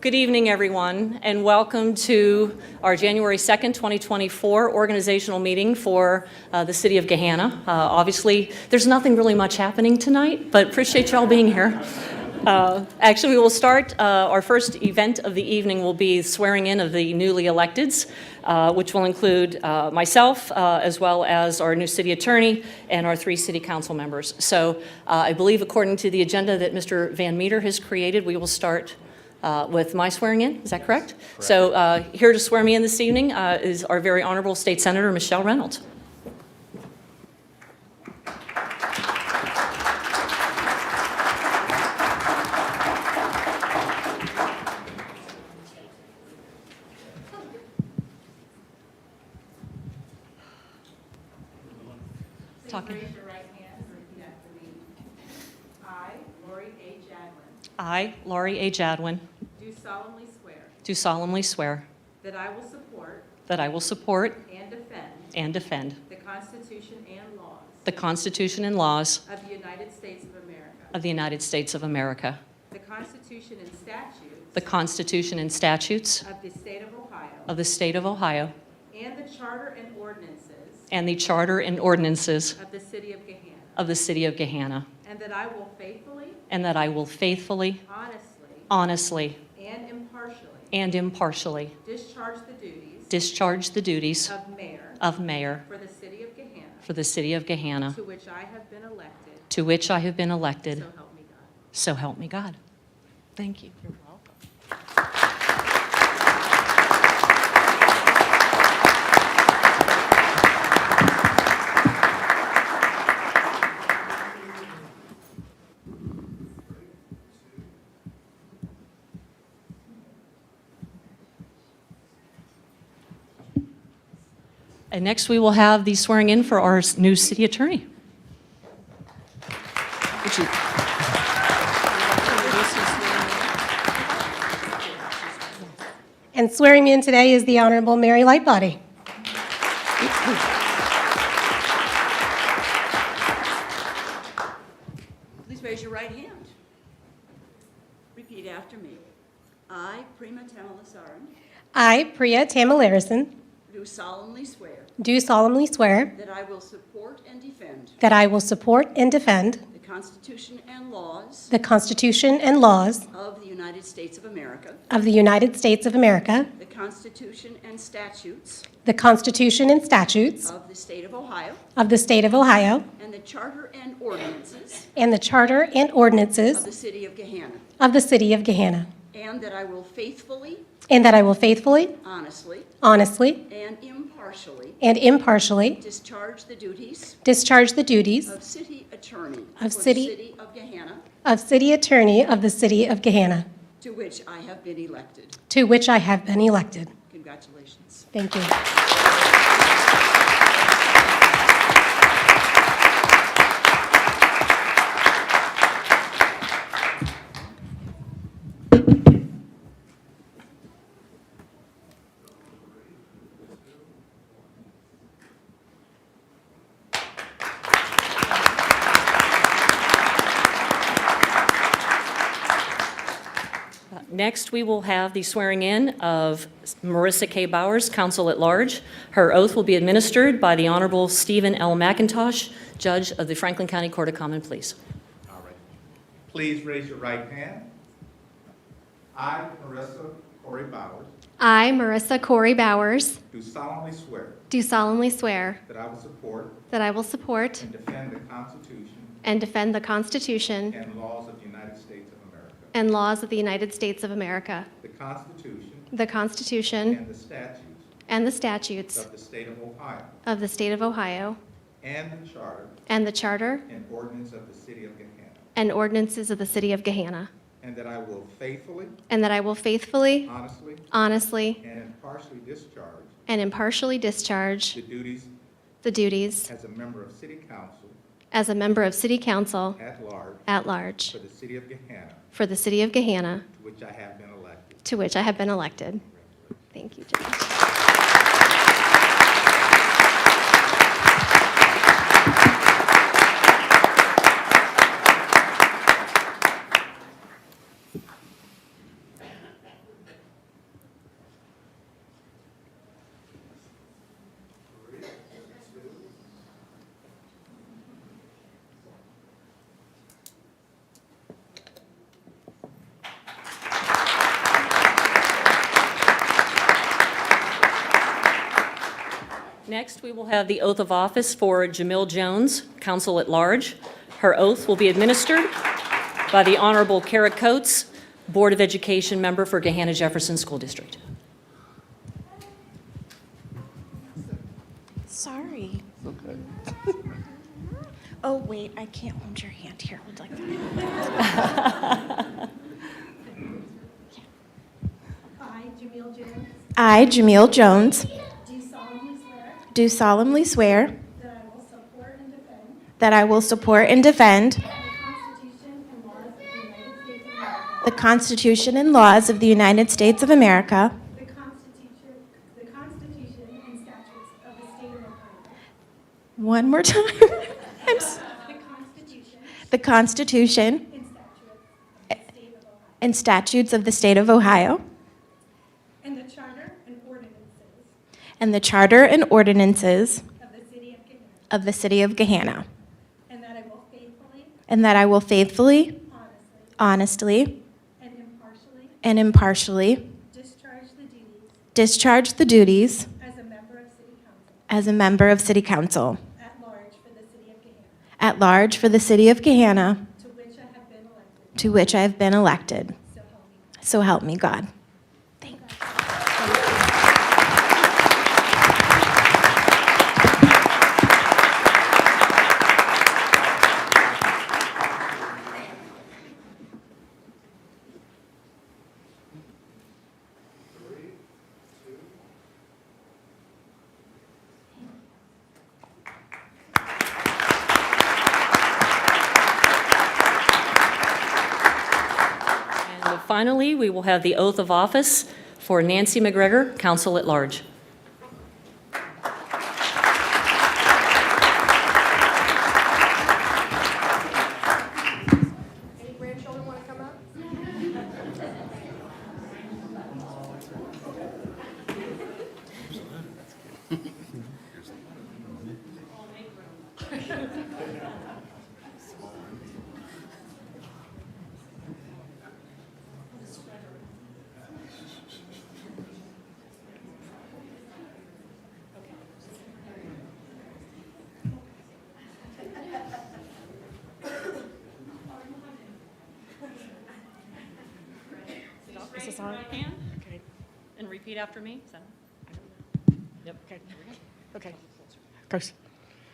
Good evening, everyone, and welcome to our January 2nd, 2024 organizational meeting for the City of Gahanna. Obviously, there's nothing really much happening tonight, but appreciate y'all being here. Actually, we will start, our first event of the evening will be swearing in of the newly electeds, which will include myself, as well as our new city attorney and our 3 city council members. So I believe according to the agenda that Mr. Van Meter has created, we will start with my swearing in. Is that correct? Correct. So here to swear me in this evening is our very honorable State Senator Michelle Reynolds. Please raise your right hand and repeat after me. I, Lori A. Jadwin, I, Laurie A. Jadwin, do solemnly swear do solemnly swear that I will support that I will support and defend and defend the Constitution and laws the Constitution and laws of the United States of America, of the United States of America, the Constitution and statutes the Constitution and statutes of the State of Ohio, of the State of Ohio, and the Charter and ordinances and the Charter and ordinances of the City of Gahanna, of the City of Gahanna, and that I will faithfully, and that I will faithfully, honestly, honestly, and impartially discharge the duties of mayor of mayor for the City of Gahanna, for the City of Gahanna, to which I have been to which I have been elected. elected. So help me God. So help me God. Thank you. You're welcome. And next we will have the swearing in for our new city attorney. Would you- And swearing me in today is the Honorable Mary Lightbody. Please raise your right hand. Repeat after me. I, Prima Tamalasaran, I, Priya Tamilarison, do solemnly swear do solemnly swear that I will support and defend that I will support and defend the Constitution and laws the Constitution and laws of the United States of America, of the United States of America, the Constitution and statutes the Constitution and statutes of the State of Ohio, of the State of Ohio, and the Charter and ordinances and the Charter and of ordinances the City of Gahanna, of the City of Gahanna, and that I will faithfully, honestly, and impartially discharge the duties discharge the duties of City Attorney Of for city- the City of Gahanna, of City Attorney of the City of Gahanna, to which I have been elected. to which I have been elected. Congratulations. Thank you. Next, we will have the swearing in of Marissa K. Bowers, Counsel at Large. Her oath will be administered by the Honorable Stephen L. McIntosh, Judge of the Franklin County Court of Common Pleas. All right. Please raise your right hand. I, Marissa Corey Bowers, I, Marissa Corey Bowers, do solemnly swear do solemnly swear that I will support that I will support and defend the Constitution and defend the Constitution and laws of the United States of America, and laws of the United States of America, the Constitution the Constitution and the statutes and the statutes of the State of Ohio, of the State of Ohio, and the Charter and the Charter and ordinance of the City of Gahanna, and ordinances of the City of Gahanna, and that I will faithfully, and that I will faithfully, honestly, honestly, and impartially discharge the duties as a member of City Council as a member of City Council at large at large for the City of Gahanna, for the City of Gahanna, to which I have been elected. to which I have been elected. Thank you, Judge. Next, we will have the oath of office for Jamil Jones, Counsel at Large. Her oath will be administered by the Honorable Kara Coates, Board of Education member for Gahanna Jefferson School District. Sorry. Oh, wait, I can't hold your hand here. Hold like that. I, Jamil Jones, I, Jamil Jones, do solemnly swear do solemnly swear that I will support and defend that I will support and defend the Constitution and laws of the United States of America, the Constitution and statutes of the state of Ohio. one more time. The Constitution and statutes of the state of Ohio, And the charter and ordinances and the charter and ordinances of the city of Gahanna. of the city of Gahanna, And that I will faithfully, and that I will faithfully, honestly, honestly, and impartially discharge the duties as a member of city council as a member of city council at large for the city of Gahanna, at large for the city of Gahanna, to which I have been elected. to which I have been elected. So help me God. So help me God. Thank you. And finally, we will have the oath of office for Nancy McGregor, Counsel at Large. Any grandchildren want to come up? Raise your right hand and repeat after me. Is that- Yep. Okay. Goes.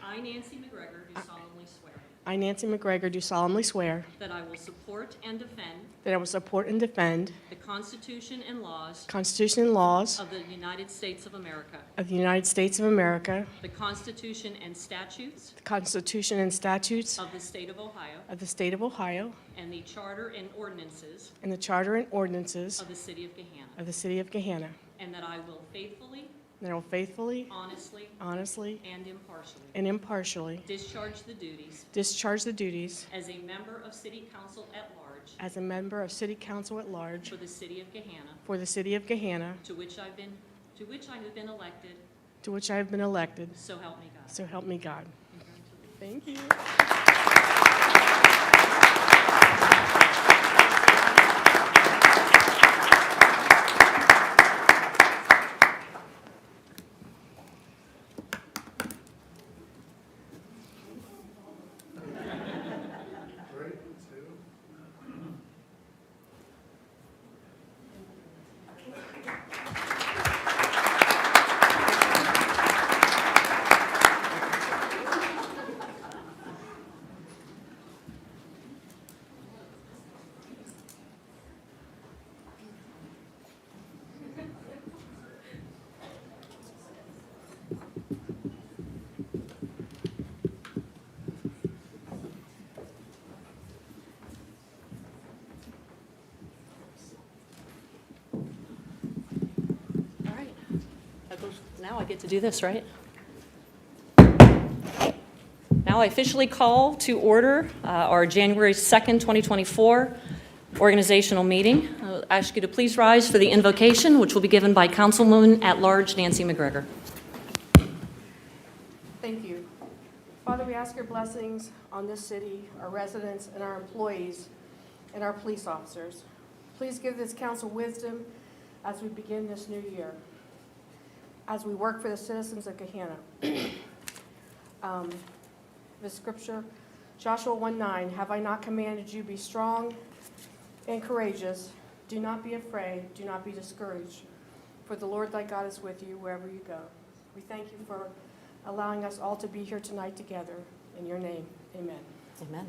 I, Nancy McGregor, do solemnly swear I, Nancy McGregor, do solemnly swear that I will support and defend that I will support and defend the Constitution and laws the Constitution and laws of the United States of America, of the United States of America, the Constitution and statutes the Constitution and statutes of the State of Ohio, of the State of Ohio, and the Charter and ordinances and the Charter and ordinances of the City of Gahanna, of the City of Gahanna, and that I will faithfully, and I will faithfully, honestly, honestly, and impartially discharge the duties as a member of City Council at Large as a member of City Council at Large for the City of Gahanna, for the City of Gahanna, to which I have been elected, to which I have been elected. so help me God. So help me God. Thank you. All right. Now I get to do this, right? Now I officially call to order our January 2nd, 2024 organizational meeting. I'll ask you to please rise for the invocation, which will be given by Councilwoman at Large Nancy McGregor. Thank you. Father, we ask your blessings on this city, our residents, and our employees, and our police officers. Please give this council wisdom as we begin this new year. as we work for the citizens of Gahanna. The scripture, Joshua 1:9, have I not commanded you, be strong and courageous? Do not be afraid, do not be discouraged, for the Lord thy God is with you wherever you go. We thank you for allowing us all to be here tonight together. In your name, amen. Amen.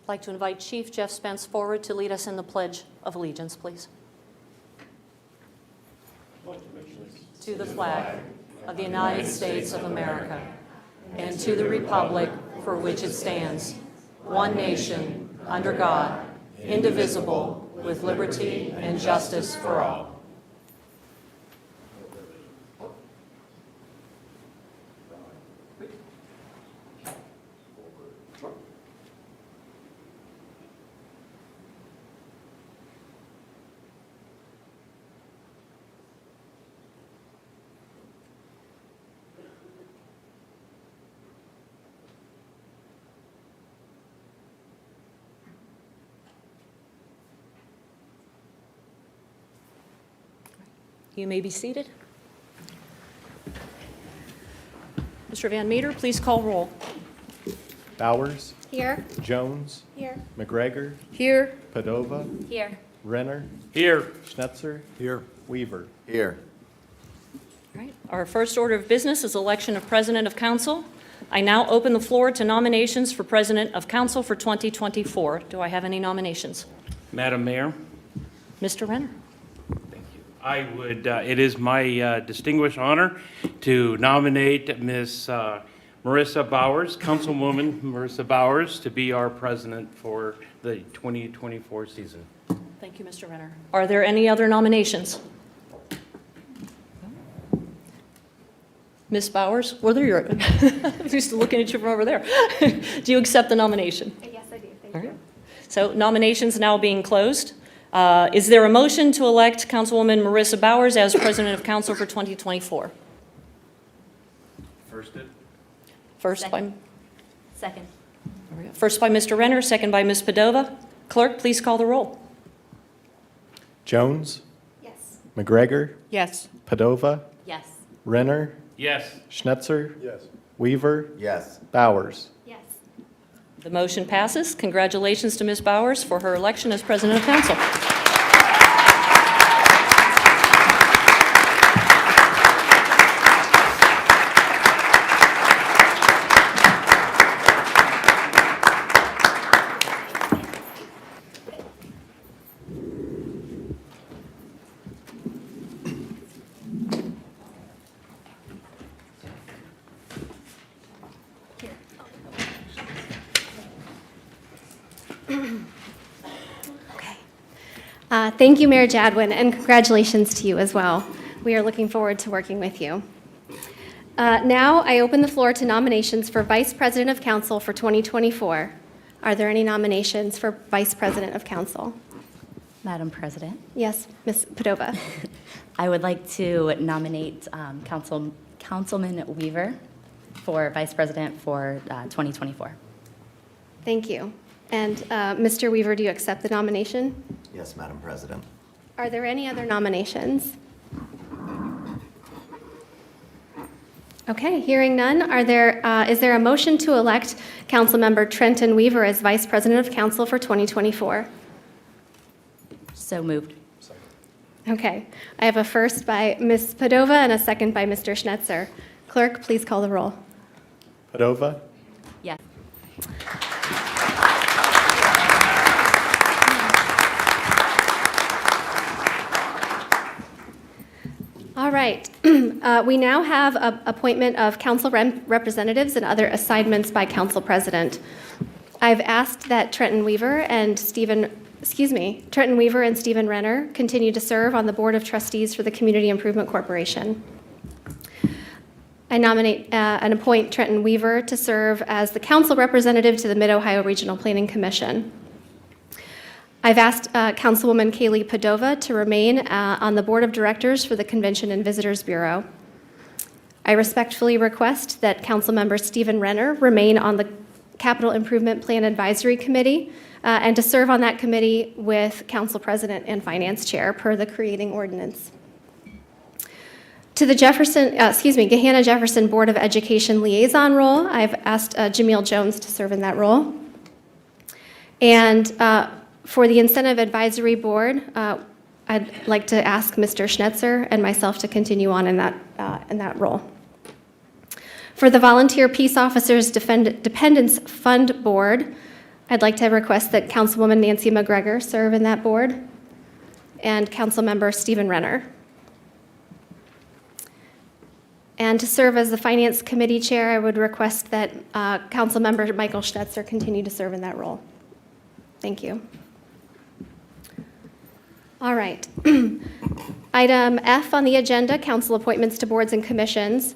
I'd like to invite Chief Jeff Spence forward to lead us in the Pledge of Allegiance, please. To the flag of the United States of America and to the republic for which it stands, one nation, under God, indivisible, with liberty and justice for all. You may be seated. Mr. Van Meter, please call roll. Bowers, Here. Jones, Here. McGregor, Here. Padova, Here. Renner, Here. Schnetzer, Here. Weaver. Here. All right. Our first order of business is election of President of Council. I now open the floor to nominations for President of Council for 2024. Do I have any nominations? Madam Mayor, Mr. Renner. I would, it is my distinguished honor to nominate Ms. Marissa Bowers, Councilwoman Marissa Bowers, to be our president for the 2024 season. Thank you, Mr. Renner. Are there any other nominations? Ms. Bowers? Well, there you're. I'm used to looking at you from over there. Do you accept the nomination? Yes, I do. Thank All you. right. So nominations now being closed. Is there a motion to elect Councilwoman Marissa Bowers as President of Council for 2024? First by Second. First by Mr. Renner, second by Ms. Padova. Clerk, please call the roll. Jones, Yes. McGregor, Yes. Padova, Yes. Renner, Yes. Schnetzer, Yes. Weaver, Yes. Bowers. Yes. The motion passes. Congratulations to Ms. Bowers for her election as President of Council. Thank you, Mayor Jadwin, and congratulations to you as well. We are looking forward to working with you. Now, I open the floor to nominations for Vice President of Council for 2024. Are there any nominations for Vice President of Council? Madam President, Yes, Ms. Padova. I would like to nominate Councilman Weaver for Vice President for 2024. Thank you. And Mr. Weaver, do you accept the nomination? Yes, Madam President. Are there any other nominations? Okay, hearing none, is there a motion to elect Councilmember Trenton Weaver as Vice President of Council for 2024? So moved. Okay, I have a first by Ms. Padova and a second by Mr. Schnetzer. Clerk, please call the roll. Padova, Yes. All right, we now have a appointment of council representatives and other assignments by council president. I've asked that Trenton Weaver and Stephen Renner continue to serve on the Board of Trustees for the Community Improvement Corporation. I nominate and appoint Trenton Weaver to serve as the council representative to the Mid-Ohio Regional Planning Commission. I've asked Councilwoman Kaylee Padova to remain on the board of directors for the Convention and Visitors Bureau. I respectfully request that Councilmember Stephen Renner remain on the Capital Improvement Plan Advisory Committee and to serve on that committee with Council President and Finance Chair per the creating ordinance. To the Gahanna Jefferson Board of Education liaison role, I've asked Jameel Jones to serve in that role. And for the Incentive Advisory Board, I'd like to ask Mr. Schnetzer and myself to continue on in that role. For the Volunteer Peace Officers Dependents Fund Board, I'd like to request that Councilwoman Nancy McGregor serve in that board and Councilmember Stephen Renner. And to serve as the Finance Committee Chair, I would request that Councilmember Michael Schnetzer continue to serve in that role. Thank you. All right. Item F on the agenda, council appointments to boards and commissions.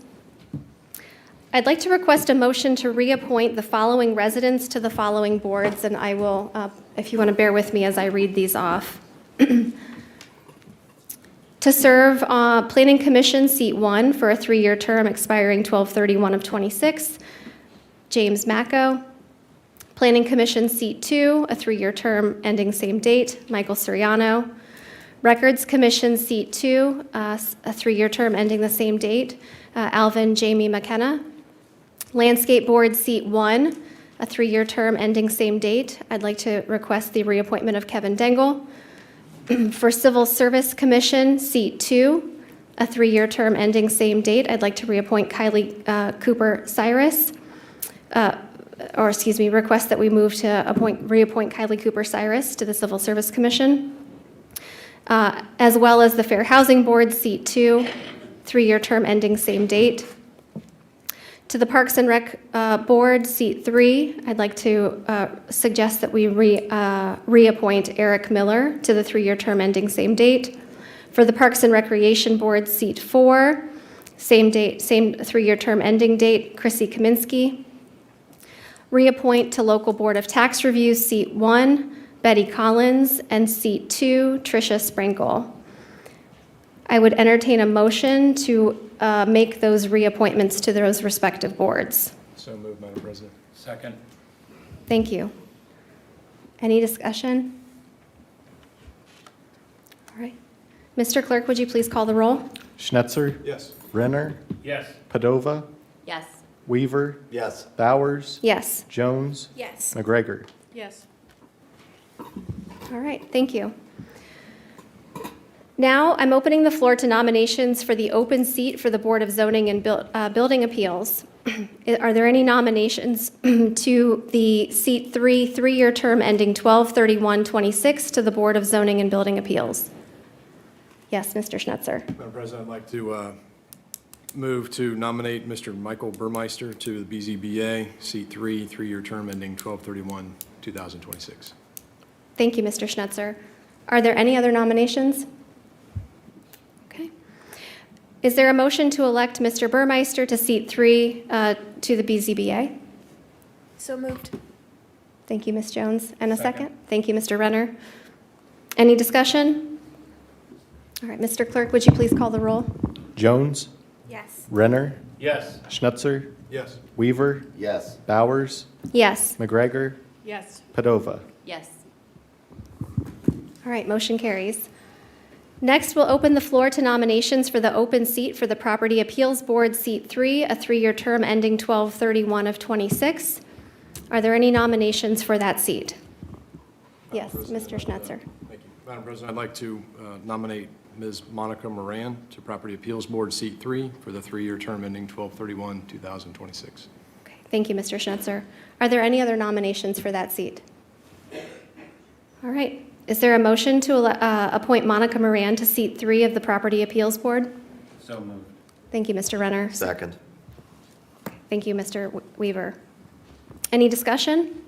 I'd like to request a motion to reappoint the following residents to the following boards, and I will, if you want to bear with me as I read these off. To serve Planning Commission, seat 1 for a 3-year term expiring 12/31 of 26, James Macco. Planning Commission, seat 2, a 3-year term ending same date, Michael Suriano. Records Commission, seat 2, a 3-year term ending the same date, Alvin Jamie McKenna. Landscape Board, seat 1, a 3-year term ending same date. I'd like to request the reappointment of Kevin Dengel. For Civil Service Commission, seat 2, a 3-year term ending same date. I'd like to reappoint Kylie Cooper Cyrus, request that we move to reappoint Kylie Cooper Cyrus to the Civil Service Commission, as well as the Fair Housing Board, seat 2, 3-year term ending same date. To the Parks and Rec Board, seat 3, I'd like to suggest that we reappoint Eric Miller to the 3-year term ending same date. For the Parks and Recreation Board, seat 4, same date, same 3-year term ending date, Chrissy Kaminsky. Reappoint to Local Board of Tax Reviews, seat 1, Betty Collins, and seat 2, Tricia Sprinkle. I would entertain a motion to make those reappointments to those respective boards. So moved, Madam President. Second. Thank you. Any discussion? All right. Mr. Clerk, would you please call the roll? Schnetzer? Yes. Renner? Yes. Padova? Yes. Weaver? Yes. Bowers? Yes. Jones? Yes. McGregor? Yes. All right, thank you. Now, I'm opening the floor to nominations for the open seat for the Board of Zoning and Building Appeals. Are there any nominations to the seat 3, 3-year term ending 12/31/26 to the Board of Zoning and Building Appeals? Yes, Mr. Schnetzer. Madam President, I'd like to move to nominate Mr. Michael Burmeister to the BZBA, seat 3, 3-year term ending 12/31/2026. Thank you, Mr. Schnetzer. Are there any other nominations? Okay. Is there a motion to elect Mr. Burmeister to seat 3 to the BZBA? So moved. Thank you, Ms. Jones. And a second? Thank you, Mr. Renner. Any discussion? All right, Mr. Clerk, would you please call the roll? Jones? Yes. Renner? Yes. Schnetzer? Yes. Weaver? Yes. Bowers? Yes. McGregor? Yes. Padova? Yes. All right, motion carries. Next, we'll open the floor to nominations for the open seat for the Property Appeals Board, seat 3, a 3-year term ending 12/31/26. Are there any nominations for that seat? Yes, Mr. Schnetzer. Thank you. Madam President, I'd like to nominate Ms. Monica Moran to Property Appeals Board, seat 3, for the 3-year term ending 12/31/2026. Okay, thank you, Mr. Schnetzer. Are there any other nominations for that seat? All right. Is there a motion to appoint Monica Moran to seat 3 of the Property Appeals Board? So moved. Thank you, Mr. Renner. Second. Thank you, Mr. Weaver. Any discussion?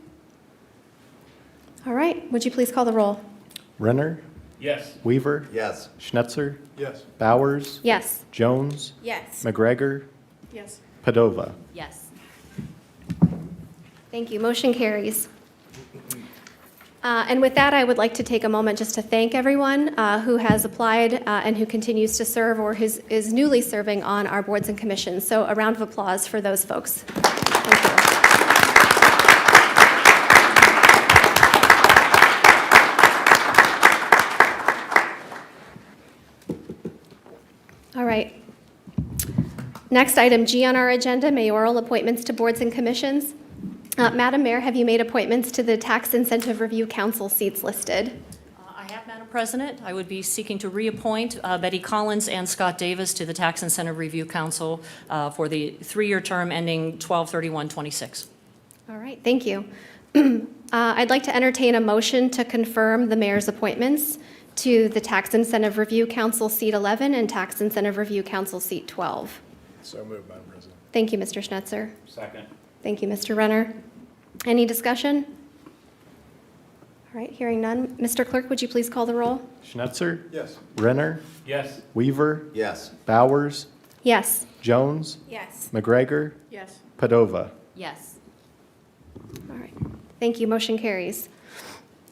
All right. Would you please call the roll? Renner? Yes. Weaver? Yes. Schnetzer? Yes. Bowers? Yes. Jones? Yes. McGregor? Yes. Padova. Yes. Thank you. Motion carries. And with that, I would like to take a moment just to thank everyone who has applied and who continues to serve or is newly serving on our boards and commissions. So a round of applause for those folks. Thank you. All right. Next, item G on our agenda, mayoral appointments to boards and commissions. Madam Mayor, have you made appointments to the Tax Incentive Review Council seats listed? I have, Madam President. I would be seeking to reappoint Betty Collins and Scott Davis to the Tax Incentive Review Council for the 3-year term ending 12/31/26. All right, thank you. I'd like to entertain a motion to confirm the mayor's appointments to the Tax Incentive Review Council seat 11 and Tax Incentive Review Council seat 12. So moved, Madam President. Thank you, Mr. Schnetzer. Second. Thank you, Mr. Renner. Any discussion? All right, hearing none. Mr. Clerk, would you please call the roll? Schnetzer. Yes. Renner. Yes. Weaver. Yes. Bowers. Yes. Jones. Yes. McGregor. Yes. Padova. Yes. All right. Thank you. Motion carries.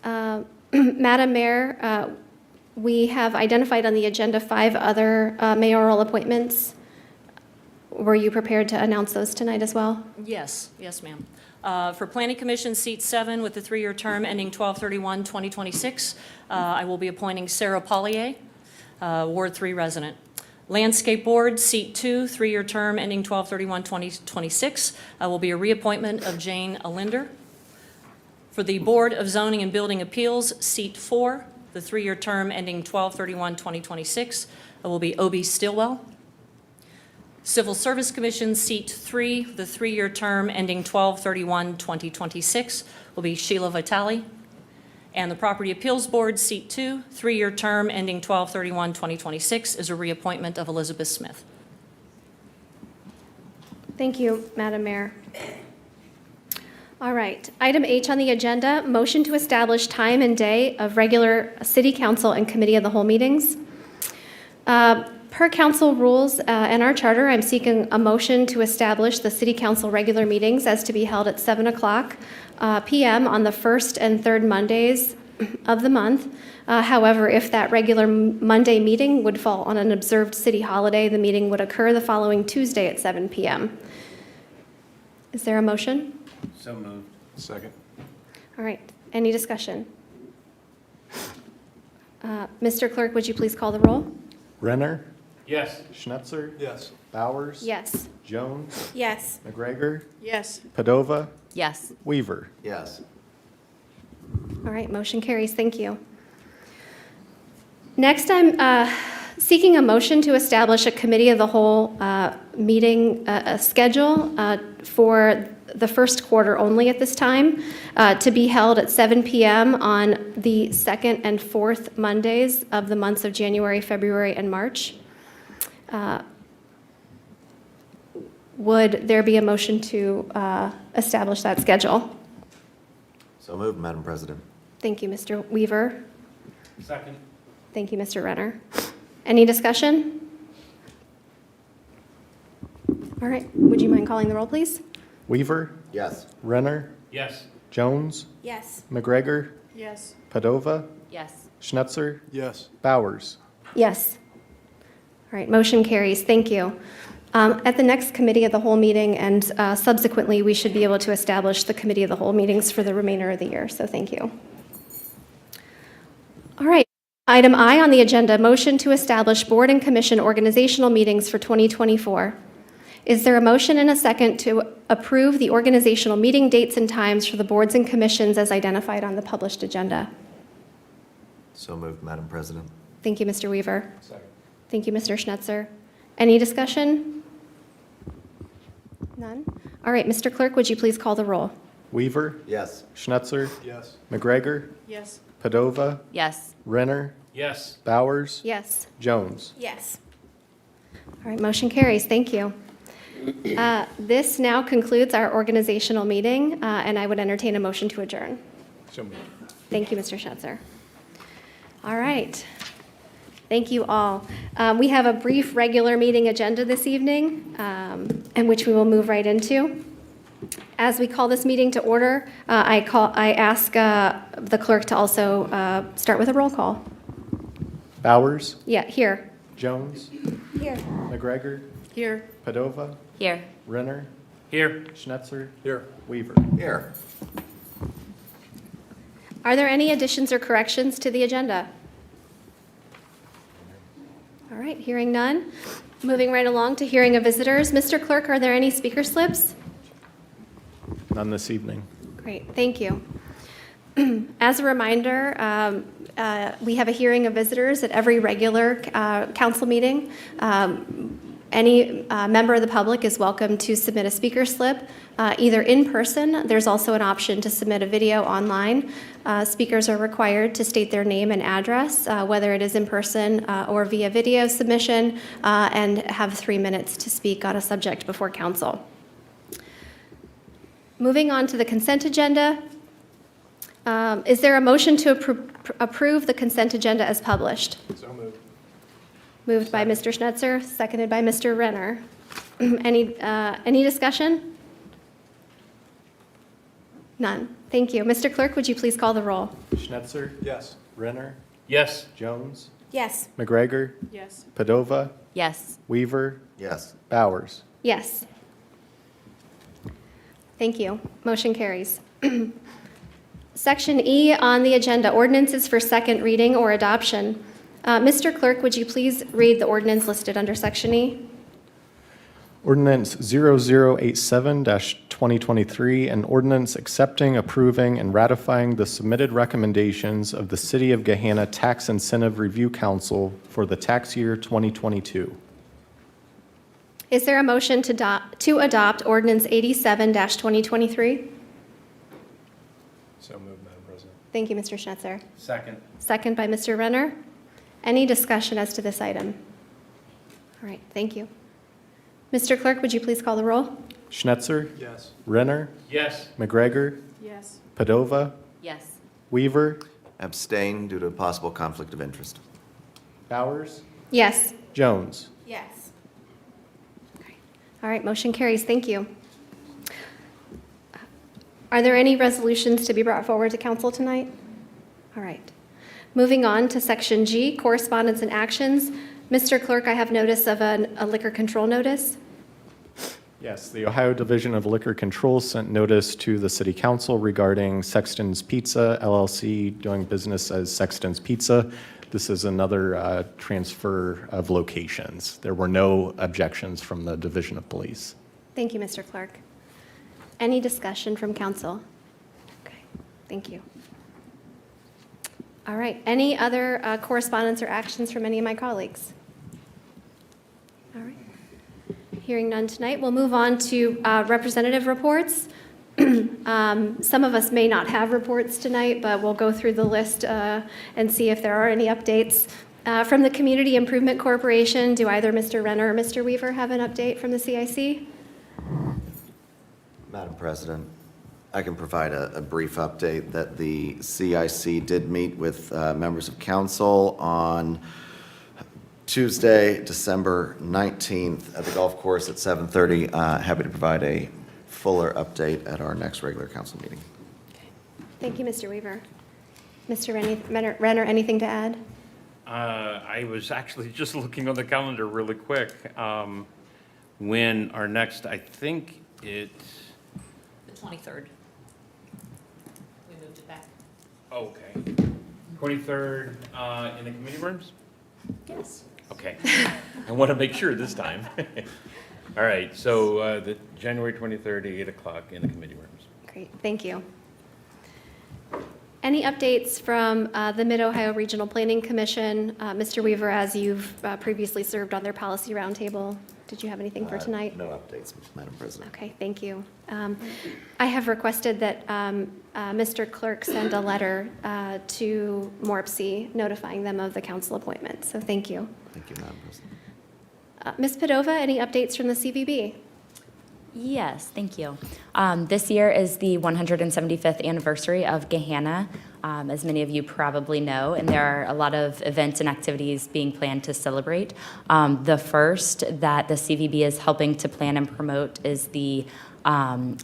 Madam Mayor, we have identified on the agenda 5 other mayoral appointments. Were you prepared to announce those tonight as well? Yes, yes, ma'am. For Planning Commission, seat 7 with the 3-year term ending 12/31/2026, I will be appointing Sarah Pollier, Ward 3 resident. Landscape Board, seat 2, 3-year term ending 12/31/2026, will be a reappointment of Jane Alinder. For the Board of Zoning and Building Appeals, seat 4, the 3-year term ending 12/31/2026, will be Obie Stillwell. Civil Service Commission, seat 3, the 3-year term ending 12/31/2026, will be Sheila Vitale. And the Property Appeals Board, seat 2, 3-year term ending 12/31/2026, is a reappointment of Elizabeth Smith. Thank you, Madam Mayor. All right. Item H on the agenda, motion to establish time and day of regular City Council and Committee of the Whole meetings. Per council rules and our charter, I'm seeking a motion to establish the City Council regular meetings as to be held at 7 o'clock p.m. on the first and third Mondays of the month. However, if that regular Monday meeting would fall on an observed city holiday, the meeting would occur the following Tuesday at 7 p.m. Is there a motion? So moved. Second. All right. Any discussion? Mr. Clerk, would you please call the roll? Renner. Yes. Schnetzer. Yes. Bowers. Yes. Jones. Yes. McGregor. Yes. Padova. Yes. Weaver. Yes. All right, motion carries. Thank you. Next, I'm seeking a motion to establish a committee of the whole meeting schedule for the first quarter only at this time, to be held at 7 p.m. on the second and fourth Mondays of the months of January, February, and March. Would there be a motion to establish that schedule? So moved, Madam President. Thank you, Mr. Weaver. Second. Thank you, Mr. Renner. Any discussion? All right, would you mind calling the roll, please? Weaver. Yes. Renner. Yes. Jones. Yes. McGregor. Yes. Padova. Yes. Schnetzer. Yes. Bowers. Yes. All right, motion carries. Thank you. At the next committee of the whole meeting and subsequently, we should be able to establish the committee of the whole meetings for the remainder of the year, so thank you. All right, item I on the agenda, motion to establish board and commission organizational meetings for 2024. Is there a motion and a second to approve the organizational meeting dates and times for the boards and commissions as identified on the published agenda? So moved, Madam President. Thank you, Mr. Weaver. Second. Thank you, Mr. Schnetzer. Any discussion? None? All right, Mr. Clerk, would you please call the roll? Weaver. Yes. Schnetzer. Yes. McGregor. Yes. Padova. Yes. Renner. Yes. Bowers. Yes. Jones. Yes. All right, motion carries. Thank you. This now concludes our organizational meeting, and I would entertain a motion to adjourn. So moved. Thank you, Mr. Schnetzer. All right. Thank you all. We have a brief regular meeting agenda this evening, in which we will move right into. As we call this meeting to order, I ask the clerk to also start with a roll call. Bowers, Yeah, here. Jones, Here. McGregor, Here. Padova, Here. Renner, Here. Schnetzer, Here. Weaver. Here. Are there any additions or corrections to the agenda? All right, hearing none. Moving right along to hearing of visitors. Mr. Clerk, are there any speaker slips? None this evening. Great, thank you. As a reminder, we have a hearing of visitors at every regular council meeting. Any member of the public is welcome to submit a speaker slip, either in person. There's also an option to submit a video online. Speakers are required to state their name and address, whether it is in person or via video submission, and have 3 minutes to speak on a subject before council. Moving on to the consent agenda. Is there a motion to approve the consent agenda as published? So moved. Moved by Mr. Schnetzer, seconded by Mr. Renner. Any discussion? None. Thank you. Mr. Clerk, would you please call the roll? Schnetzer, Yes. Renner, Yes. Jones, Yes. McGregor, Yes. Padova, Yes. Weaver, Yes. Bowers. Yes. Thank you. Motion carries. Section E on the agenda, ordinances for second reading or adoption. Mr. Clerk, would you please read the ordinance listed under Section E? Ordinance 0087-2023, an ordinance accepting, approving, and ratifying the submitted recommendations of the City of Gahanna Tax Incentive Review Council for the tax year 2022. Is there a motion to adopt ordinance 87-2023? So moved, Madam President. Thank you, Mr. Schnetzer. Second. Second by Mr. Renner. Any discussion as to this item? All right, thank you. Mr. Clerk, would you please call the roll? Schnetzer, Yes. Renner, Yes. McGregor, Yes. Padova, Yes. Weaver, Abstain due to possible conflict of interest. Bowers, Yes. Jones. Yes. All right, motion carries. Thank you. Are there any resolutions to be brought forward to council tonight? All right. Moving on to Section G, correspondence and actions. Mr. Clerk, I have notice of a liquor control notice. Yes, the Ohio Division of Liquor Control sent notice to the City Council regarding Sexton's Pizza LLC doing business as Sexton's Pizza. This is another transfer of locations. There were no objections from the Division of Police. Thank you, Mr. Clerk. Any discussion from council? Okay, thank you. All right, any other correspondence or actions from any of my colleagues? All right. Hearing none tonight, we'll move on to representative reports. Some of us may not have reports tonight, but we'll go through the list and see if there are any updates. From the Community Improvement Corporation, do either Mr. Renner or Mr. Weaver have an update from the CIC? Madam President, I can provide a brief update that the CIC did meet with members of council on Tuesday, December 19th at the golf course at 7:30. Happy to provide a fuller update at our next regular council meeting. Thank you, Mr. Weaver. Mr. Renner, anything to add? I was actually just looking on the calendar really quick. When our next, I think it's, The 23rd. We moved it back. okay, 23rd in the committee rooms? Yes. Okay. I want to make sure this time. All right, so the January 23rd, 8 o'clock in the committee rooms. Great, thank you. Any updates from the Mid-Ohio Regional Planning Commission? Mr. Weaver, as you've previously served on their policy roundtable, did you have anything for tonight? No updates, Madam President. Okay, thank you. I have requested that Mr. Clerk send a letter to MORPC notifying them of the council appointment, so thank you. Thank you, Madam President. Ms. Padova, any updates from the CVB? Yes, thank you. This year is the 175th anniversary of Gahanna. as many of you probably know, and there are a lot of events and activities being planned to celebrate. The first that the CVB is helping to plan and promote is the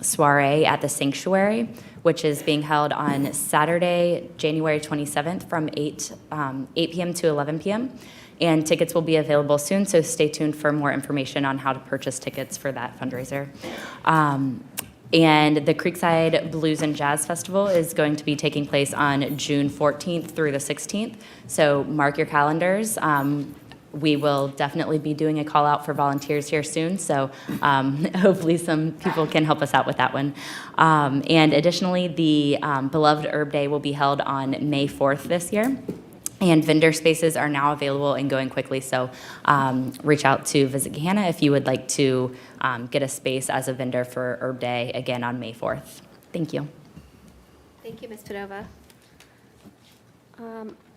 soiree at the Sanctuary, which is being held on Saturday, January 27th from 8 p.m. to 11 p.m. And tickets will be available soon, so stay tuned for more information on how to purchase tickets for that fundraiser. And the Creekside Blues and Jazz Festival is going to be taking place on June 14th through the 16th, so mark your calendars. We will definitely be doing a call out for volunteers here soon, so hopefully some people can help us out with that one. And additionally, the Beloved Herb Day will be held on May 4th this year. And vendor spaces are now available and going quickly, so reach out to Visit Gahanna if you would like to get a space as a vendor for Herb Day, again on May 4th. Thank you. Thank you, Ms. Padova.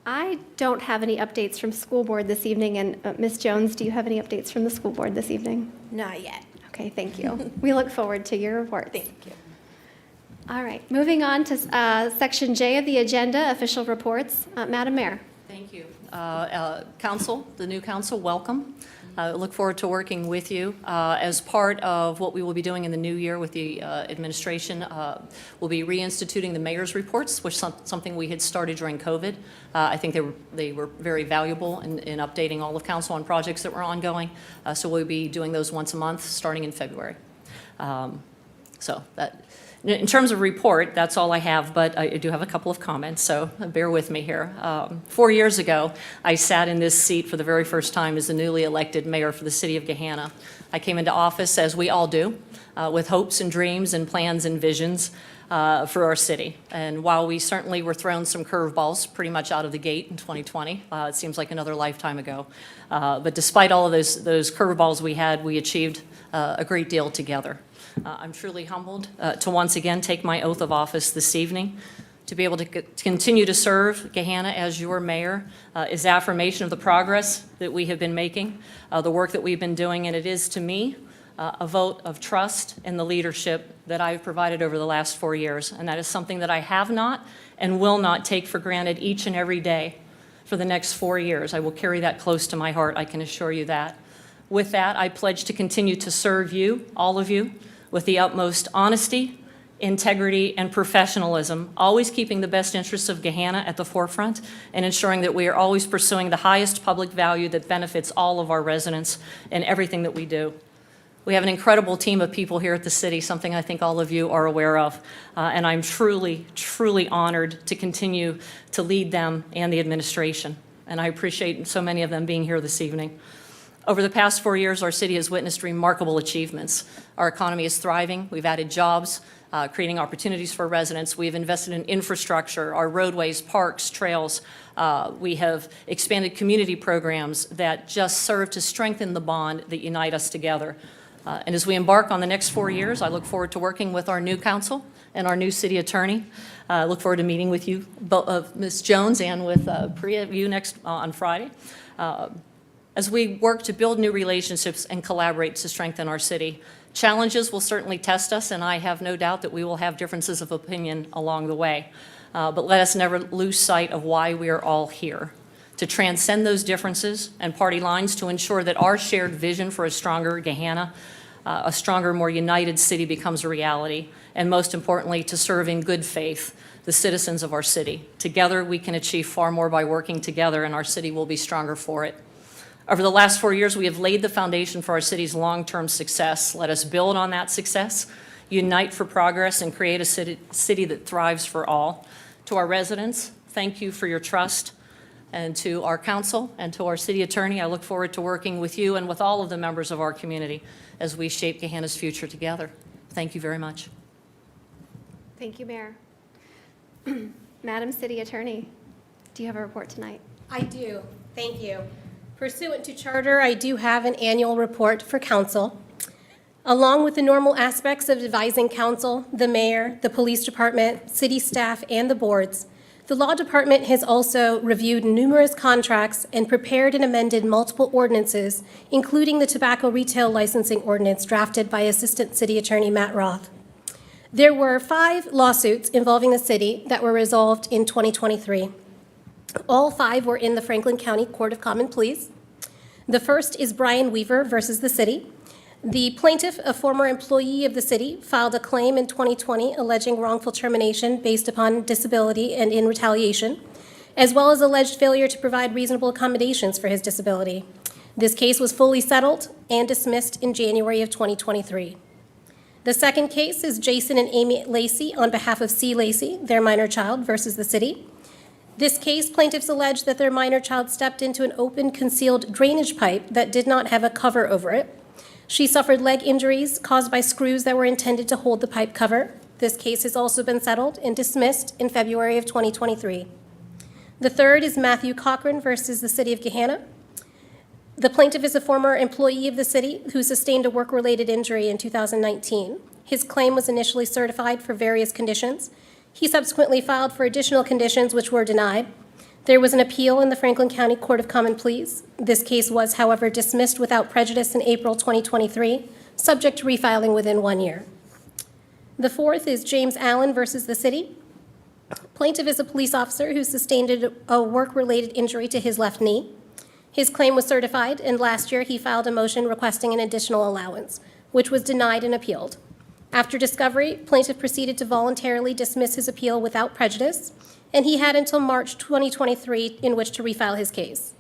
I don't have any updates from school board this evening, and Ms. Jones, do you have any updates from the school board this evening? Not yet. Okay, thank you. We look forward to your report. Thank you. All right, moving on to Section J of the agenda, official reports. Madam Mayor. Thank you. Council, the new council, welcome. Look forward to working with you. As part of what we will be doing in the new year with the administration, we'll be reinstituting the mayor's reports, which is something we had started during COVID. I think they were very valuable in updating all of council on projects that were ongoing. So we'll be doing those once a month starting in February. So that. In terms of report, that's all I have, but I do have a couple of comments, so bear with me here. 4 years ago, I sat in this seat for the very first time as the newly elected mayor for the city of Gahanna. I came into office, as we all do, with hopes and dreams and plans and visions for our city. And while we certainly were thrown some curveballs pretty much out of the gate in 2020, it seems like another lifetime ago. But despite all of those curveballs we had, we achieved a great deal together. I'm truly humbled to once again take my oath of office this evening. To be able to continue to serve Gahanna as your mayor is affirmation of the progress that we have been making, the work that we've been doing, and it is to me a vote of trust in the leadership that I've provided over the last 4 years. And that is something that I have not and will not take for granted each and every day for the next 4 years. I will carry that close to my heart, I can assure you that. With that, I pledge to continue to serve you, all of you, with the utmost honesty, integrity, and professionalism, always keeping the best interests of Gahanna at the forefront and ensuring that we are always pursuing the highest public value that benefits all of our residents in everything that we do. We have an incredible team of people here at the city, something I think all of you are aware of, and I'm truly, truly honored to continue to lead them and the administration, and I appreciate so many of them being here this evening. Over the past 4 years, our city has witnessed remarkable achievements. Our economy is thriving. We've added jobs, creating opportunities for residents. We've invested in infrastructure, our roadways, parks, trails. We have expanded community programs that just serve to strengthen the bond that unite us together. And as we embark on the next 4 years, I look forward to working with our new council and our new city attorney. I look forward to meeting with you, Ms. Jones, and with Priya, you next on Friday. As we work to build new relationships and collaborate to strengthen our city. Challenges will certainly test us, and I have no doubt that we will have differences of opinion along the way. But let us never lose sight of why we are all here, to transcend those differences and party lines to ensure that our shared vision for a stronger Gahanna, a stronger, more united city becomes a reality, and most importantly, to serve in good faith the citizens of our city. Together, we can achieve far more by working together, and our city will be stronger for it. Over the last 4 years, we have laid the foundation for our city's long-term success. Let us build on that success, unite for progress, and create a city that thrives for all. To our residents, thank you for your trust. And to our council and to our city attorney, I look forward to working with you and with all of the members of our community as we shape Gahanna's future together. Thank you very much. Thank you, Mayor. Madam City Attorney, do you have a report tonight? I do. Thank you. Pursuant to charter, I do have an annual report for council. Along with the normal aspects of advising council, the mayor, the police department, city staff, and the boards, the law department has also reviewed numerous contracts and prepared and amended multiple ordinances, including the tobacco retail licensing ordinance drafted by Assistant City Attorney Matt Roth. There were 5 lawsuits involving the city that were resolved in 2023. All 5 were in the Franklin County Court of Common Pleas. The first is Brian Weaver versus the city. The plaintiff, a former employee of the city, filed a claim in 2020 alleging wrongful termination based upon disability and in retaliation, as well as alleged failure to provide reasonable accommodations for his disability. This case was fully settled and dismissed in January of 2023. The second case is Jason and Amy Lacey on behalf of C. Lacey, their minor child, versus the city. This case, plaintiffs allege that their minor child stepped into an open, concealed drainage pipe that did not have a cover over it. She suffered leg injuries caused by screws that were intended to hold the pipe cover. This case has also been settled and dismissed in February of 2023. The third is Matthew Cochran versus the city of Gahanna. The plaintiff is a former employee of the city who sustained a work-related injury in 2019. His claim was initially certified for various conditions. He subsequently filed for additional conditions which were denied. There was an appeal in the Franklin County Court of Common Pleas. This case was, however, dismissed without prejudice in April 2023, subject to refiling within 1 year. The fourth is James Allen versus the city. Plaintiff is a police officer who sustained a work-related injury to his left knee. His claim was certified, and last year he filed a motion requesting an additional allowance, which was denied and appealed. After discovery, plaintiff proceeded to voluntarily dismiss his appeal without prejudice, and he had until March 2023 in which to refile his case.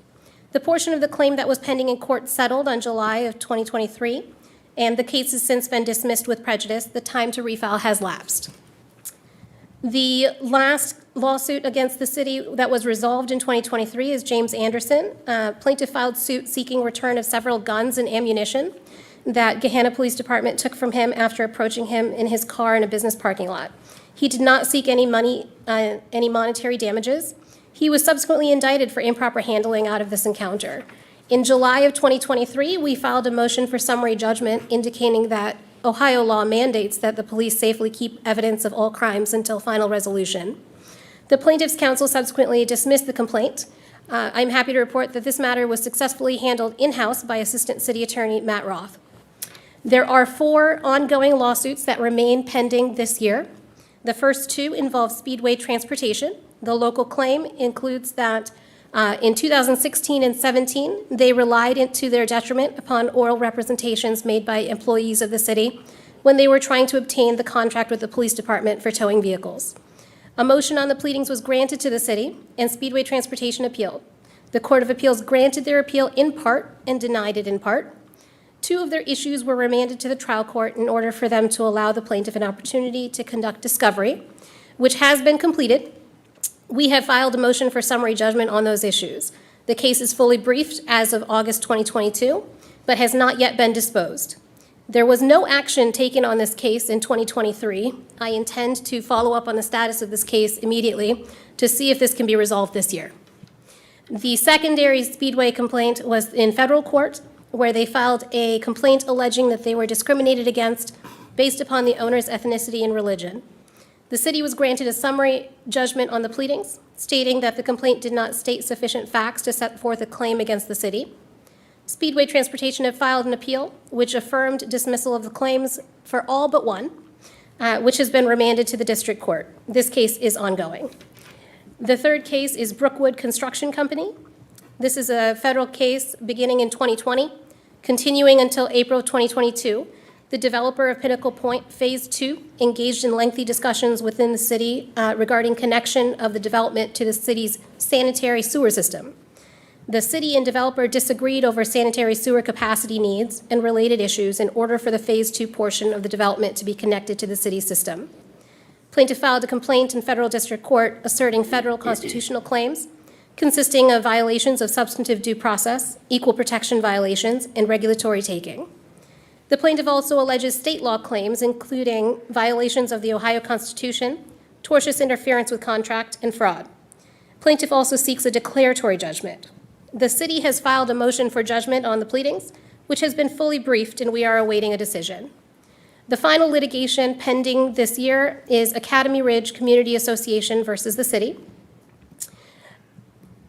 The portion of the claim that was pending in court settled on July of 2023, and the case has since been dismissed with prejudice. The time to refile has lapsed. The last lawsuit against the city that was resolved in 2023 is James Anderson. Plaintiff filed suit seeking return of several guns and ammunition that Gahanna Police Department took from him after approaching him in his car in a business parking lot. He did not seek any monetary damages. He was subsequently indicted for improper handling out of this encounter. In July of 2023, we filed a motion for summary judgment indicating that Ohio law mandates that the police safely keep evidence of all crimes until final resolution. The plaintiff's counsel subsequently dismissed the complaint. I'm happy to report that this matter was successfully handled in-house by Assistant City Attorney Matt Roth. There are 4 ongoing lawsuits that remain pending this year. The first 2 involve Speedway Transportation. The local claim includes that in 2016 and 17, they relied to their detriment upon oral representations made by employees of the city when they were trying to obtain the contract with the police department for towing vehicles. A motion on the pleadings was granted to the city, and Speedway Transportation appealed. The Court of Appeals granted their appeal in part and denied it in part. 2 of their issues were remanded to the trial court in order for them to allow the plaintiff an opportunity to conduct discovery, which has been completed. We have filed a motion for summary judgment on those issues. The case is fully briefed as of August 2022, but has not yet been disposed. There was no action taken on this case in 2023. I intend to follow up on the status of this case immediately to see if this can be resolved this year. The secondary Speedway complaint was in federal court, where they filed a complaint alleging that they were discriminated against based upon the owner's ethnicity and religion. The city was granted a summary judgment on the pleadings, stating that the complaint did not state sufficient facts to set forth a claim against the city. Speedway Transportation have filed an appeal, which affirmed dismissal of the claims for all but one, which has been remanded to the district court. This case is ongoing. The third case is Brookwood Construction Company. This is a federal case beginning in 2020, continuing until April 2022. The developer of Pinnacle Point Phase 2 engaged in lengthy discussions within the city regarding connection of the development to the city's sanitary sewer system. The city and developer disagreed over sanitary sewer capacity needs and related issues in order for the Phase 2 portion of the development to be connected to the city system. Plaintiff filed a complaint in federal district court asserting federal constitutional claims consisting of violations of substantive due process, equal protection violations, and regulatory taking. The plaintiff also alleges state law claims, including violations of the Ohio Constitution, tortious interference with contract, and fraud. Plaintiff also seeks a declaratory judgment. The city has filed a motion for judgment on the pleadings, which has been fully briefed, and we are awaiting a decision. The final litigation pending this year is Academy Ridge Community Association versus the city.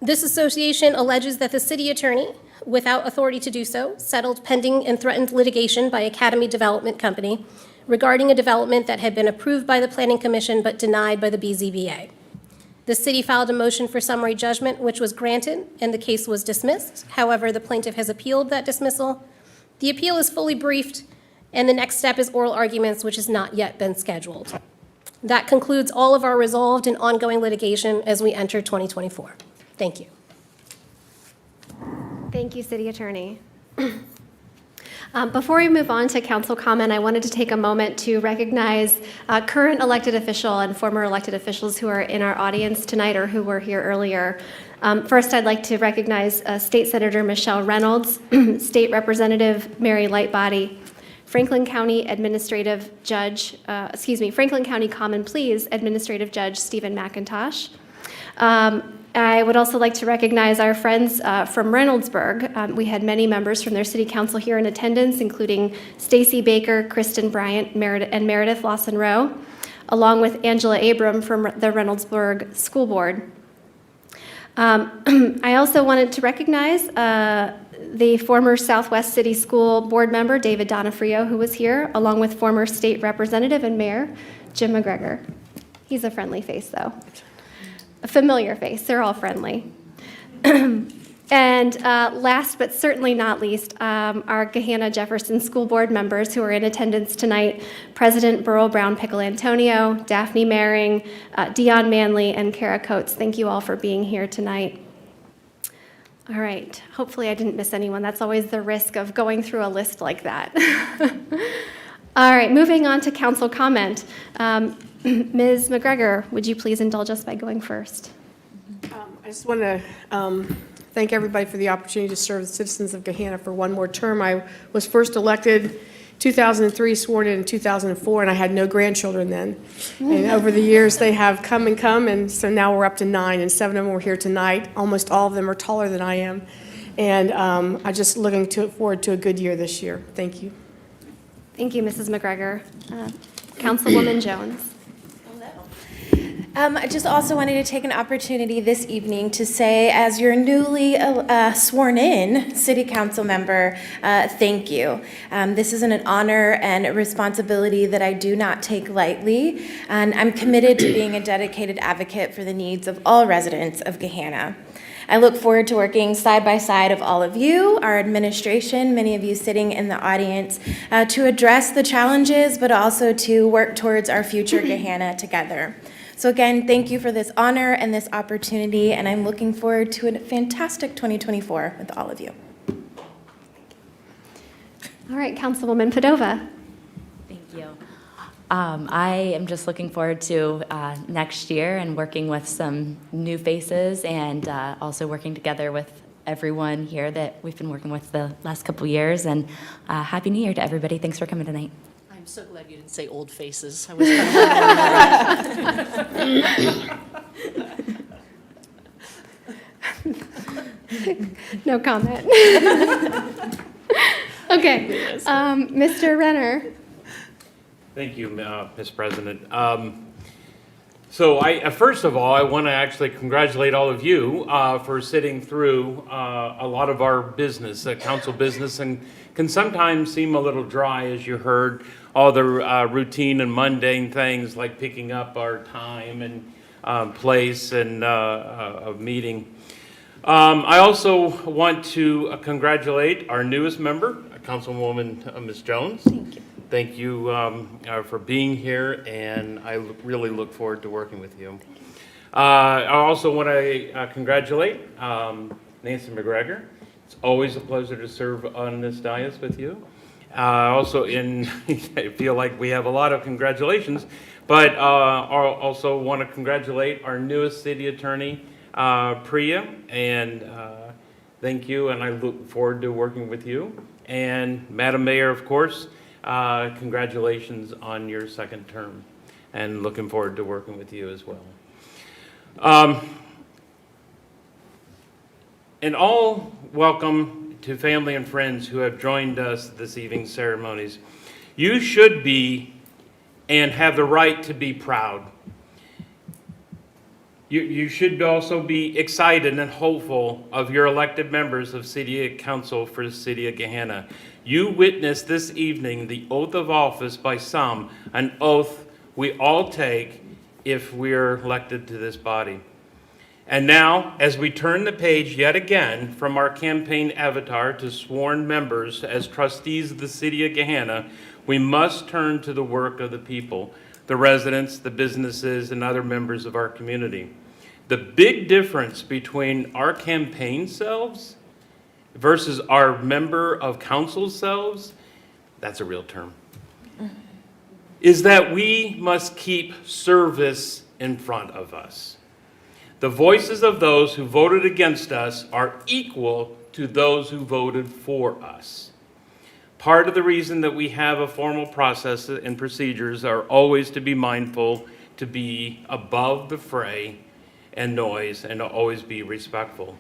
This association alleges that the city attorney, without authority to do so, settled pending and threatened litigation by Academy Development Company regarding a development that had been approved by the Planning Commission but denied by the BZBA. The city filed a motion for summary judgment, which was granted, and the case was dismissed. However, the plaintiff has appealed that dismissal. The appeal is fully briefed, and the next step is oral arguments, which has not yet been scheduled. That concludes all of our resolved and ongoing litigation as we enter 2024. Thank you. Thank you, City Attorney. Before we move on to council comment, I wanted to take a moment to recognize current elected official and former elected officials who are in our audience tonight or who were here earlier. First, I'd like to recognize State Senator Michelle Reynolds, State Representative Mary Lightbody, Franklin County Franklin County Common Pleas Administrative Judge Stephen McIntosh. I would also like to recognize our friends from Reynoldsburg. We had many members from their city council here in attendance, including Stacy Baker, Kristen Bryant, and Meredith Lawson Rowe, along with Angela Abram from the Reynoldsburg School Board. I also wanted to recognize the former Southwest City School Board member, David Donofrio, who was here, along with former state representative and mayor, Jim McGregor. He's a friendly face, though. A familiar face. They're all friendly. And last but certainly not least, our Gahanna Jefferson School Board members who are in attendance tonight, President Burl Brown Pickle Antonio, Daphne Maring, Dion Manley, and Kara Coates. Thank you all for being here tonight. All right. Hopefully I didn't miss anyone. That's always the risk of going through a list like that. All right. Moving on to council comment. Ms. McGregor, would you please indulge us by going first? I just want to thank everybody for the opportunity to serve the citizens of Gahanna for one more term. I was first elected 2003, sworn in 2004, and I had no grandchildren then. And over the years, they have come, and so now we're up to 9, and 7 of them were here tonight. Almost all of them are taller than I am. And I'm just looking forward to a good year this year. Thank you. Thank you, Mrs. McGregor. Councilwoman Jones. I just also wanted to take an opportunity this evening to say, as your newly sworn-in city council member, thank you. This is an honor and a responsibility that I do not take lightly, and I'm committed to being a dedicated advocate for the needs of all residents of Gahanna. I look forward to working side by side of all of you, our administration, many of you sitting in the audience, to address the challenges, but also to work towards our future Gahanna together. So again, thank you for this honor and this opportunity, and I'm looking forward to a fantastic 2024 with all of you. All right, Councilwoman Padova. Thank you. I am just looking forward to next year and working with some new faces and also working together with everyone here that we've been working with the last couple years. And Happy New Year to everybody. Thanks for coming tonight. I'm so glad you didn't say old faces. I was kind of No comment. Okay, Mr. Renner. Thank you, Ms. President. So first of all, I want to actually congratulate all of you for sitting through a lot of our business, council business, and can sometimes seem a little dry, as you heard, all the routine and mundane things like picking up our time and place and of meeting. I also want to congratulate our newest member, Councilwoman Ms. Jones. Thank you. Thank you for being here, and I really look forward to working with you. I also want to congratulate Nancy McGregor. It's always a pleasure to serve on this dais with you. I feel like we have a lot of congratulations, but I also want to congratulate our newest city attorney, Priya, and thank you, and I look forward to working with you. And Madam Mayor, of course, congratulations on your second term, and looking forward to working with you as well. And all welcome to family and friends who have joined us this evening's ceremonies. You should be and have the right to be proud. You should also be excited and hopeful of your elected members of City Council for the City of Gahanna. You witnessed this evening the oath of office by some, an oath we all take if we're elected to this body. And now, as we turn the page yet again from our campaign avatar to sworn members as trustees of the City of Gahanna, we must turn to the work of the people, the residents, the businesses, and other members of our community. The big difference between our campaign selves versus our member of council selves, that's a real term, is that we must keep service in front of us. The voices of those who voted against us are equal to those who voted for us. Part of the reason that we have a formal process and procedures are always to be mindful, to be above the fray and noise, and to always be respectful.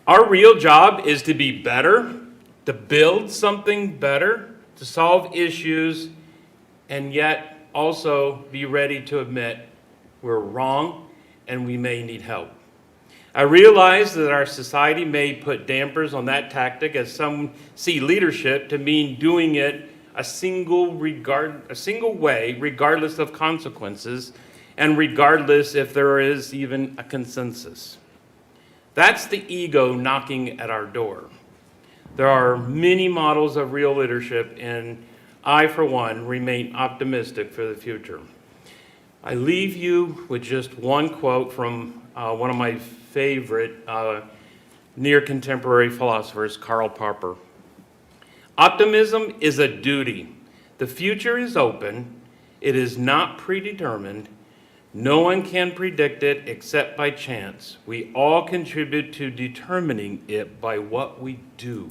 Our real job is to be better, to build something better, to solve issues, and yet also be ready to admit we're wrong and we may need help. I realize that our society may put dampers on that tactic, as some see leadership to mean doing it a single way, regardless of consequences, and regardless if there is even a consensus. That's the ego knocking at our door. There are many models of real leadership, and I, for one, remain optimistic for the future. I leave you with just one quote from one of my favorite near contemporary philosophers, Karl Popper. Optimism is a duty. The future is open. It is not predetermined. No one can predict it except by chance. We all contribute to determining it by what we do.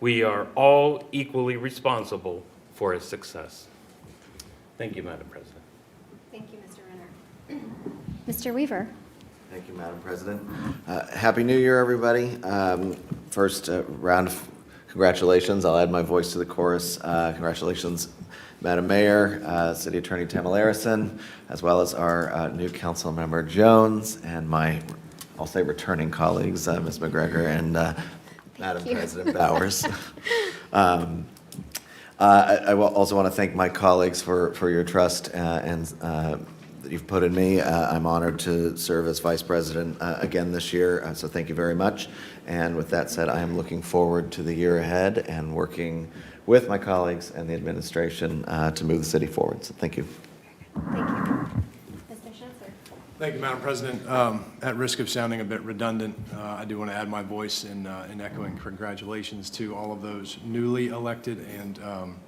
We are all equally responsible for its success. Thank you, Madam President. Thank you, Mr. Renner. Mr. Weaver. Thank you, Madam President. Happy New Year, everybody. First round of congratulations. I'll add my voice to the chorus. Congratulations, Madam Mayor, City Attorney Tamala Harrison, as well as our new council member Jones, and my, I'll say, returning colleagues, Ms. McGregor and Madam President Bowers. I also want to thank my colleagues for your trust that you've put in me. I'm honored to serve as Vice President again this year, so thank you very much. And with that said, I am looking forward to the year ahead and working with my colleagues and the administration to move the city forward. So thank you. Thank you. Mr. Schnitzer. Thank you, Madam President. At risk of sounding a bit redundant, I do want to add my voice in echoing congratulations to all of those newly elected and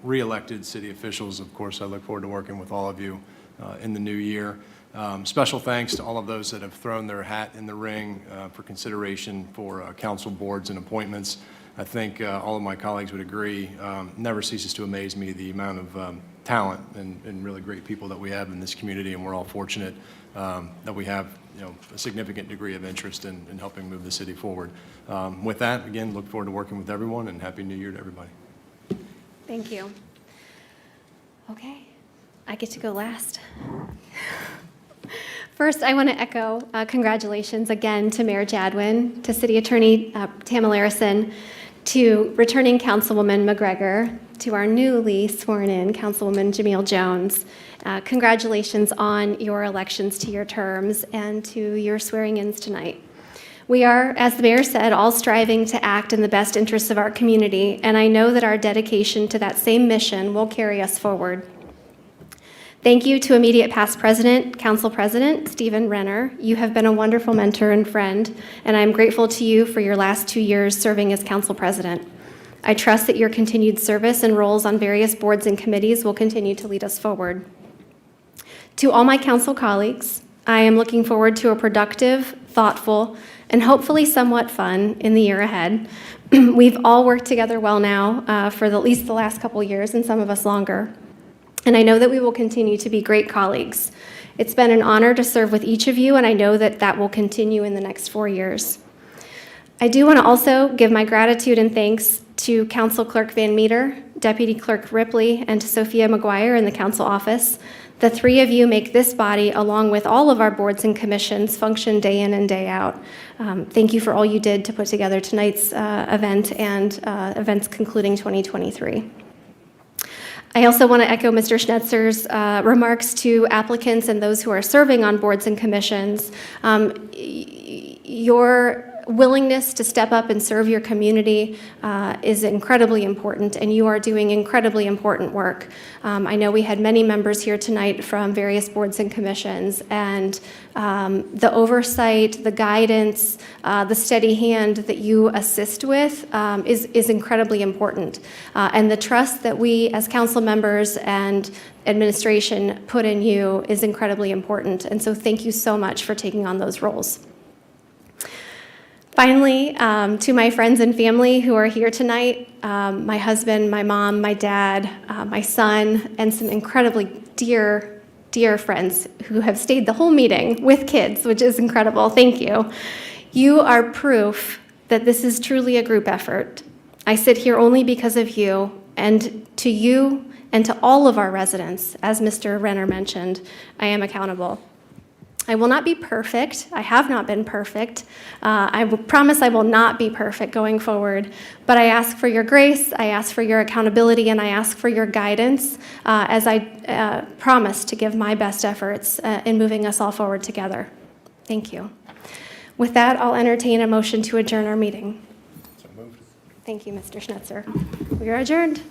re-elected city officials. Of course, I look forward to working with all of you in the new year. Special thanks to all of those that have thrown their hat in the ring for consideration for council boards and appointments. I think all of my colleagues would agree. Never ceases to amaze me the amount of talent and really great people that we have in this community, and we're all fortunate that we have a significant degree of interest in helping move the city forward. With that, again, look forward to working with everyone, and Happy New Year to everybody. Thank you. Okay, I get to go last. First, I want to echo congratulations again to Mayor Jadwin, to City Attorney Tamala Harrison, to returning Councilwoman McGregor, to our newly sworn-in Councilwoman Jamil Jones. Congratulations on your elections to your terms and to your swearing-ins tonight. We are, as the mayor said, all striving to act in the best interests of our community, and I know that our dedication to that same mission will carry us forward. Thank you to immediate past President, Council President Stephen Renner. You have been a wonderful mentor and friend, and I'm grateful to you for your last 2 years serving as Council President. I trust that your continued service and roles on various boards and committees will continue to lead us forward. To all my council colleagues, I am looking forward to a productive, thoughtful, and hopefully somewhat fun in the year ahead. We've all worked together well now for at least the last couple years, and some of us longer. And I know that we will continue to be great colleagues. It's been an honor to serve with each of you, and I know that that will continue in the next 4 years. I do want to also give my gratitude and thanks to Council Clerk Van Meter, Deputy Clerk Ripley, and to Sophia McGuire in the council office. The three of you make this body, along with all of our boards and commissions, function day in and day out. Thank you for all you did to put together tonight's event and events concluding 2023. I also want to echo Mr. Schnetzer's remarks to applicants and those who are serving on boards and commissions. Your willingness to step up and serve your community is incredibly important, and you are doing incredibly important work. I know we had many members here tonight from various boards and commissions, and the oversight, the guidance, the steady hand that you assist with is incredibly important. And the trust that we as council members and administration put in you is incredibly important. And so thank you so much for taking on those roles. Finally, to my friends and family who are here tonight, my husband, my mom, my dad, my son, and some incredibly dear, dear friends who have stayed the whole meeting with kids, which is incredible. Thank you. You are proof that this is truly a group effort. I sit here only because of you, and to you and to all of our residents, as Mr. Renner mentioned, I am accountable. I will not be perfect. I have not been perfect. I promise I will not be perfect going forward, but I ask for your grace, I ask for your accountability, and I ask for your guidance as I promise to give my best efforts in moving us all forward together. Thank you. With that, I'll entertain a motion to adjourn our meeting. So moved. Thank you, Mr. Schnetzer. We are adjourned.